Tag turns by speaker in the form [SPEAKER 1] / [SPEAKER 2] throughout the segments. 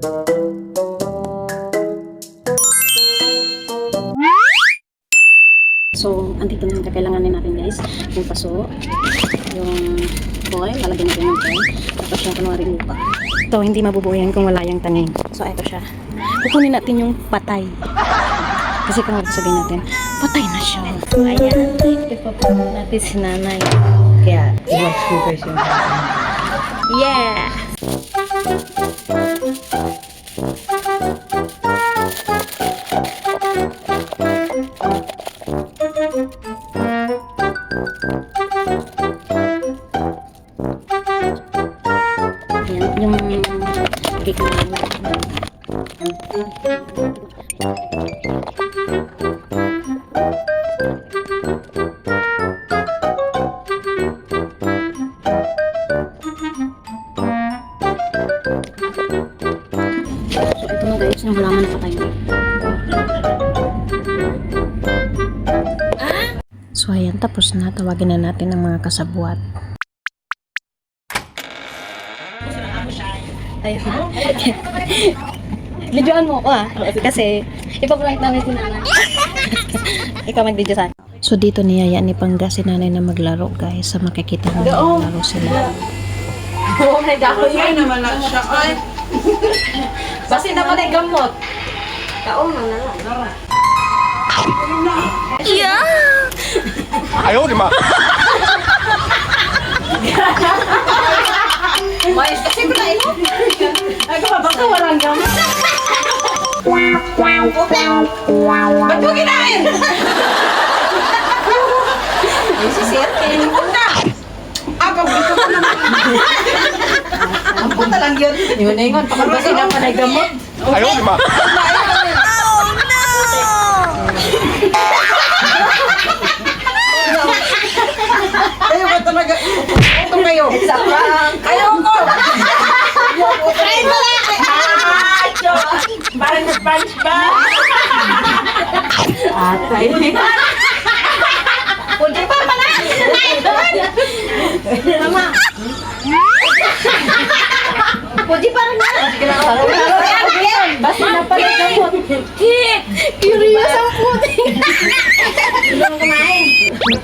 [SPEAKER 1] So, andito na yung kakailanganin natin guys. Yung paso, yung foil, lalagyan natin yung foil. Tapos yung kunwari lupa. Ito, hindi mabubuo yan kung wala yung tanim. So, ito siya. Kukunin natin yung patay. Kasi kung sabihin natin, patay na siya. So, ayan. Ipapalit natin si nanay. Kaya,
[SPEAKER 2] Watch ko guys yung
[SPEAKER 1] yeah! Ayan, yung cake na so ito na guys, yung halaman na patay. So ayan, tapos na. Tawagin na natin ang mga kasabwat. Ayun. Videoan mo ko kasi ipaprank namin si nanay. Ikaw mag-video sa akin. So dito niyaya ni Pangga si nanay na maglaro guys. Sa makikita mo maglaro sila.
[SPEAKER 3] Oh my God.
[SPEAKER 2] Ay naman lang siya. Ay.
[SPEAKER 3] Basi naman ay gamot.
[SPEAKER 1] Kaon na lang.
[SPEAKER 4] 哎呦我的妈！
[SPEAKER 3] Mais kasi ko na ito.
[SPEAKER 2] Ay baka walang gamot.
[SPEAKER 3] Ba't mo kinain? Si Sir, kinilipot na.
[SPEAKER 2] Agaw dito ka naman.
[SPEAKER 3] Ang punta lang yun.
[SPEAKER 2] Yun na yun. Basi naman ay gamot.
[SPEAKER 4] 哎呦我的妈！
[SPEAKER 2] Ayaw ka talaga. Ito kayo.
[SPEAKER 3] Sa prank. Ayoko. Try mo lang.
[SPEAKER 2] Parang na-punch ba? Atay.
[SPEAKER 3] Pwede pa pala. Mama. Pwede pa rin na.
[SPEAKER 2] Basi na pala gamot.
[SPEAKER 3] Kik. Curious ang puti. Hindi mo kumain.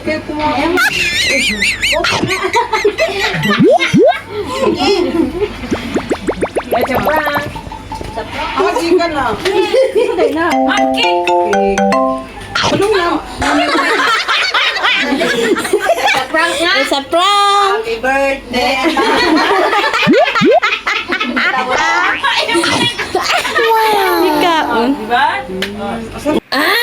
[SPEAKER 2] Kaya kumain.
[SPEAKER 3] Ay, sa prank.
[SPEAKER 2] Hindi ka na.
[SPEAKER 3] Ang cake.
[SPEAKER 2] Anong yan?
[SPEAKER 3] Sa prank nga.
[SPEAKER 1] It's a prank!
[SPEAKER 2] Happy birthday.
[SPEAKER 1] Ikaon.
[SPEAKER 2] Diba?
[SPEAKER 3] Ah!